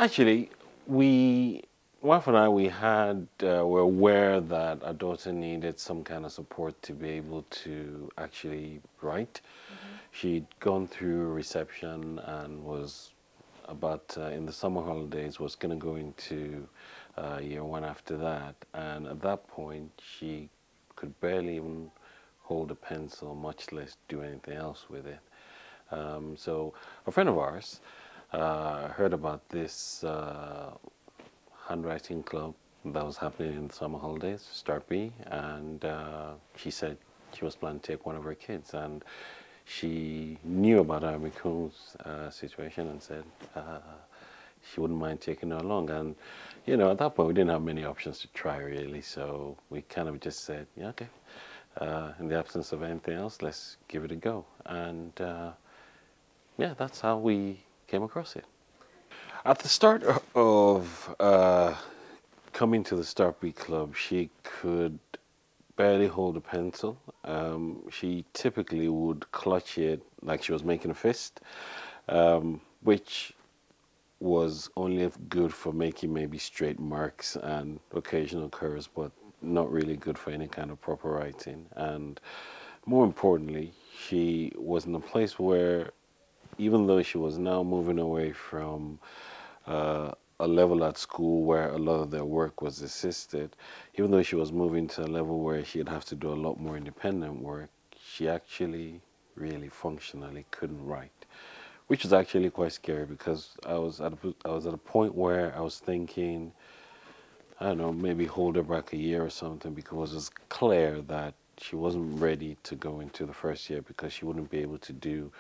Actually, wife and I, were aware that our daughter needed some kind of support to be able to actually write. She'd gone through reception and was about in the summer holidays was going to go into year one after that, and at that point she could barely even hold a pencil, much less do anything else with it. So a friend of ours heard about this handwriting club that was happening in the summer holidays, Start Bee, and she said she was planning to take one of her kids, and she knew about Amiku's situation and said she wouldn't mind taking her along. And you know, at that point, we didn't have many options to try really, so we kind of just said, yeah, okay. In the absence of anything else, let's give it a go. And yeah, that's how we came across it. At the start of coming to the Start Bee Club, she could barely hold a pencil. She typically would clutch it like she was making a fist, which was only good for making maybe straight marks and occasional curves, but not really good for any kind of proper writing. And more importantly, she was in a place where, even though she was now moving away from a level at school where a lot of their work was assisted, even though she was moving to a level where she'd have to do a lot more independent work, she actually really functionally couldn't write, which was actually quite scary because I was at a point where I was thinking, I don't know, maybe hold her back a year or something, because it was clear that she wasn't ready to go into the first year because she wouldn't be able to do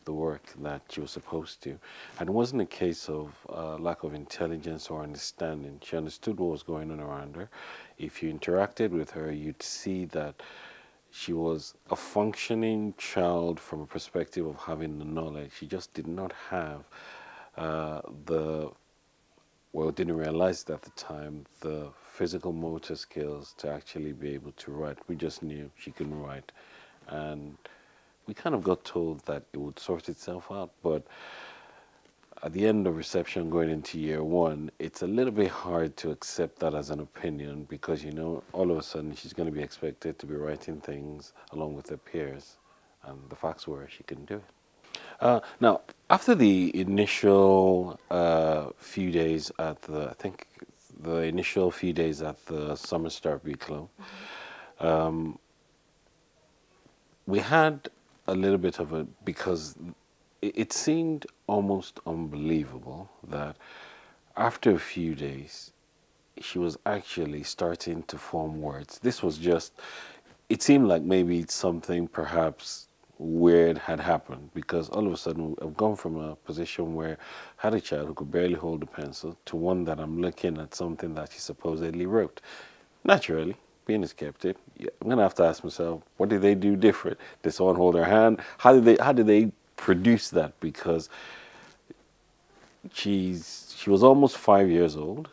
the work that she was supposed to. And it wasn't a case of lack of intelligence or understanding. She understood what was going on around her. If you interacted with her, you'd see that she was a functioning child from a perspective of having the knowledge. She just did not have didn't realize it at the time, the physical motor skills to actually be able to write. We just knew she couldn't write. And we kind of got told that it would sort itself out. But at the end of reception going into year one, it's a little bit hard to accept that as an opinion because, you know, all of a sudden she's going to be expected to be writing things along with her peers. And the facts were she couldn't do it. Now, after the initial few days at I think the initial few days at the Summer Start Bee Club, we had a little bit of because it seemed almost unbelievable that after a few days, she was actually starting to form words. This was just, it seemed like maybe something perhaps weird had happened because all of a sudden I've gone from a position where I had a child who could barely hold a pencil to one that I'm looking at something that she supposedly wrote. Naturally, being a skeptic, I'm gonna have to ask myself, what did they do different? Did someone hold her hand? How did they produce that? Because she was almost 5 years old,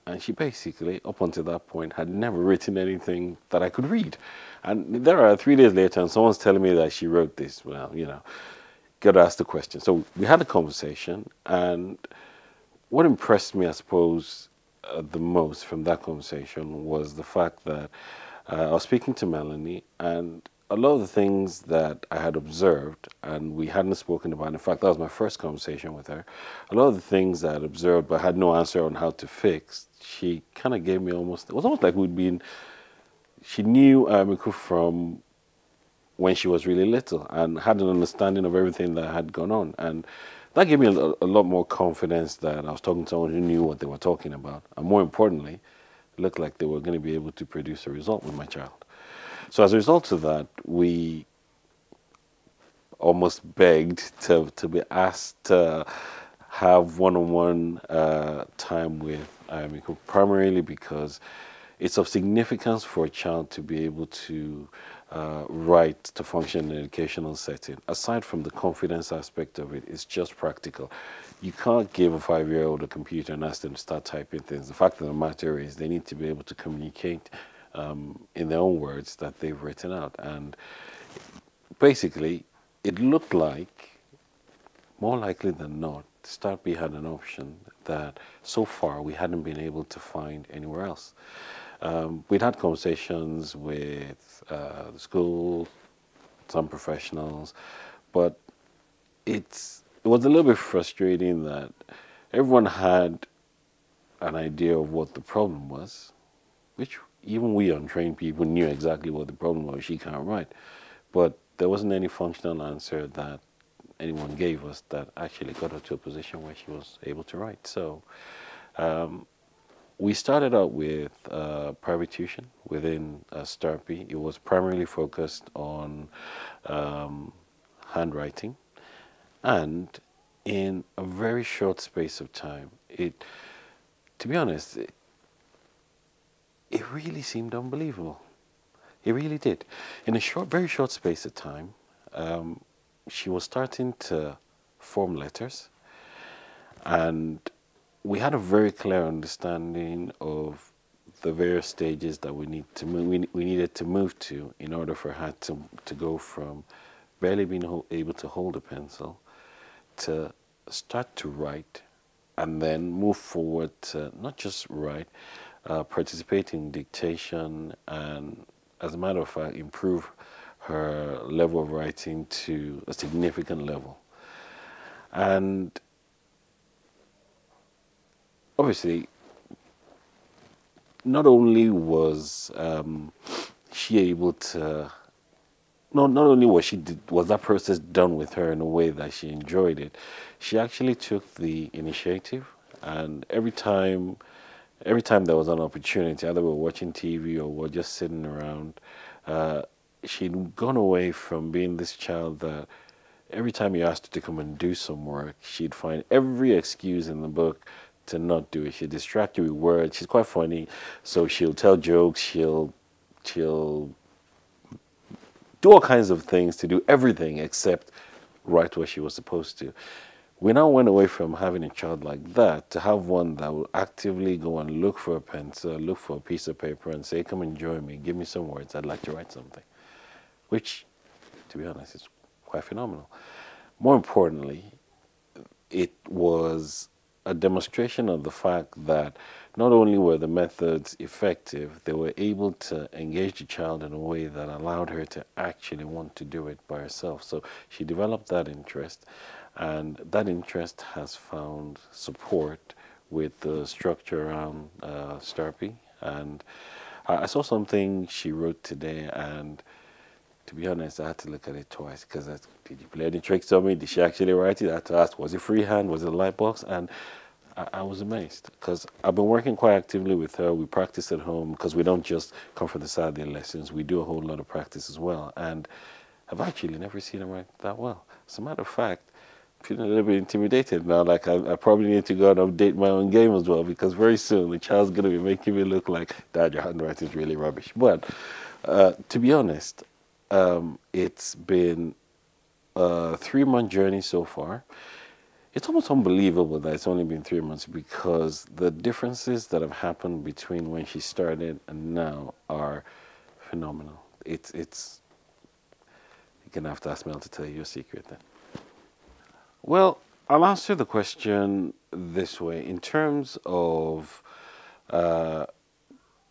and she basically, up until that point, had never written anything that I could read. And there are 3 days later, and someone's telling me that she wrote this. Well, you know, got to ask the question. So we had a conversation, and what impressed me, I suppose, the most from that conversation was the fact that I was speaking to Melanie, and a lot of the things that I had observed and we hadn't spoken about, in fact, that was my first conversation with her, a lot of the things that I had observed but had no answer on how to fix, she kind of gave me almost, it was almost like she knew Miku from when she was really little and had an understanding of everything that had gone on. And that gave me a lot more confidence that I was talking to someone who knew what they were talking about. And more importantly, it looked like they were going to be able to produce a result with my child. So as a result of that, we almost begged to be asked to have one-on-one time with Miku, primarily because it's of significance for a child to be able to write to function in an educational setting. Aside from the confidence aspect of it, it's just practical. You can't give a 5-year-old a computer and ask them to start typing things. The fact of the matter is they need to be able to communicate in their own words that they've written out. And basically, it looked like, more likely than not, Start Bee had an option that so far we hadn't been able to find anywhere else. We'd had conversations with the school, some professionals, but it was a little bit frustrating that everyone had an idea of what the problem was, which even we untrained people knew exactly what the problem was. She can't write, but there wasn't any functional answer that anyone gave us that actually got her to a position where she was able to write. So we started out with private tuition within Start Bee. It was primarily focused on handwriting, and in a very short space of time, to be honest, it really seemed unbelievable. It really did. In a very short space of time, she was starting to form letters, and we had a very clear understanding of the various stages that we needed to move to in order for her to go from barely being able to hold a pencil to start to write, and then move forward to not just write, participate in dictation, and as a matter of fact, improve her level of writing to a significant level. And obviously, not only was she able to, not only was that process done with her in a way that she enjoyed it, she actually took the initiative, and every time there was an opportunity, either we're watching TV or we're just sitting around, she'd gone away from being this child that every time you asked her to come and do some work, she'd find every excuse in the book to not do it. She'd distract you with words. She's quite funny, so she'll tell jokes. She'll do all kinds of things to do everything except write what she was supposed to. We now went away from having a child like that to have one that will actively go and look for a pencil, look for a piece of paper and say, come and join me, give me some words, I'd like to write something. Which, to be honest, is quite phenomenal. More importantly, it was a demonstration of the fact that not only were the methods effective, they were able to engage the child in a way that allowed her to actually want to do it by herself. So she developed that interest, and that interest has found support with the structure around Start Bee. And I saw something she wrote today, and to be honest, I had to look at it twice because did you play any tricks on me? Did she actually write it? I had to ask, was it freehand? Was it a light box? And I was amazed because I've been working quite actively with her. We practice at home because we don't just come for the Saturday lessons. We do a whole lot of practice as well. And I've actually never seen her write that well. As a matter of fact, I'm feeling a little bit intimidated now. Like I probably need to go and update my own game as well, because very soon the child's going to be making me look like, Dad, your handwriting is really rubbish. But to be honest, it's been a 3-month journey so far. It's almost unbelievable that it's only been 3 months, because the differences that have happened between when she started and now are phenomenal. You're going to have to ask Mel to tell you a secret then. Well, I'll answer the question this way. In terms of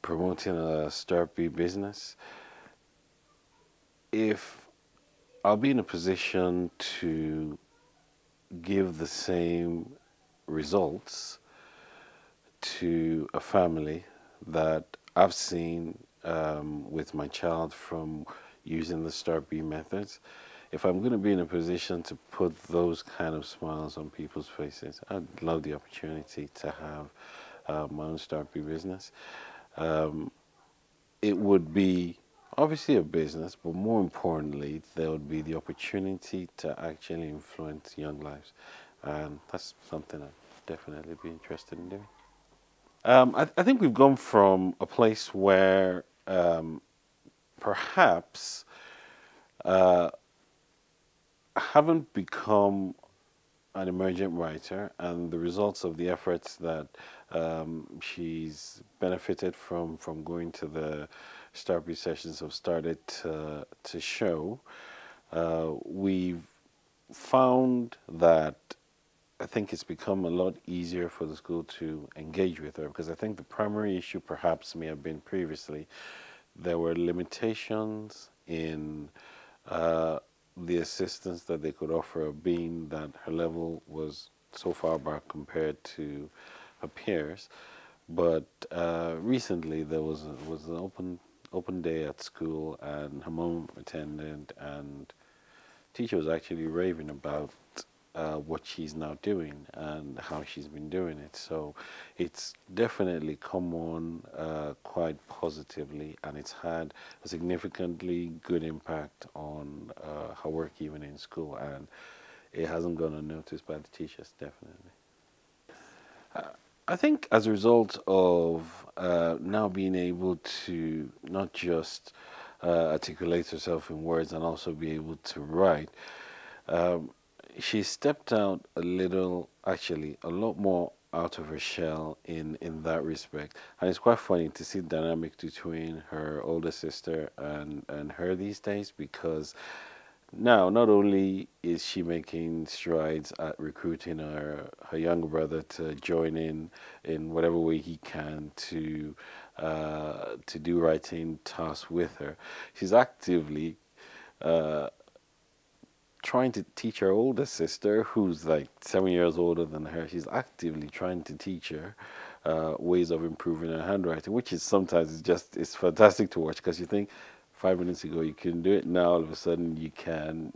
promoting a Start Bee business, if I'll be in a position to give the same results to a family that I've seen with my child from using the Start Bee methods, if I'm going to be in a position to put those kind of smiles on people's faces, I'd love the opportunity to have my own Start Bee business. It would be obviously a business, but more importantly, there would be the opportunity to actually influence young lives. And that's something I'd definitely be interested in doing. I think we've gone from a place where perhaps haven't become an emergent writer, and the results of the efforts that she's benefited from going to the Start Bee sessions have started to show. We've found that I think it's become a lot easier for the school to engage with her, because I think the primary issue perhaps may have been previously there were limitations in uh, the assistance that they could offer, being that her level was so far back compared to her peers. But recently there was an open day at school, and her mom attended, and teacher was actually raving about what she's now doing and how she's been doing it. So it's definitely come on quite positively, and it's had a significantly good impact on her work even in school, and it hasn't gone unnoticed by the teachers, definitely. I think as a result of now being able to not just articulate herself in words and also be able to write, um, she stepped out a little, actually, a lot more out of her shell in that respect. And it's quite funny to see the dynamic between her older sister and her these days, because now not only is she making strides at recruiting her younger brother to join in whatever way he can to do writing tasks with her, she's actively uh, trying to teach her older sister, who's like 7 years older than her. She's actively trying to teach her ways of improving her handwriting, which is sometimes it's fantastic to watch, because you think 5 minutes ago you couldn't do it. Now all of a sudden you can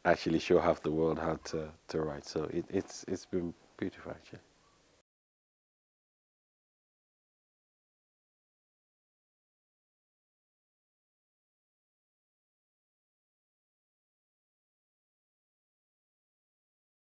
actually show half the world how to write. So it's been beautiful, actually.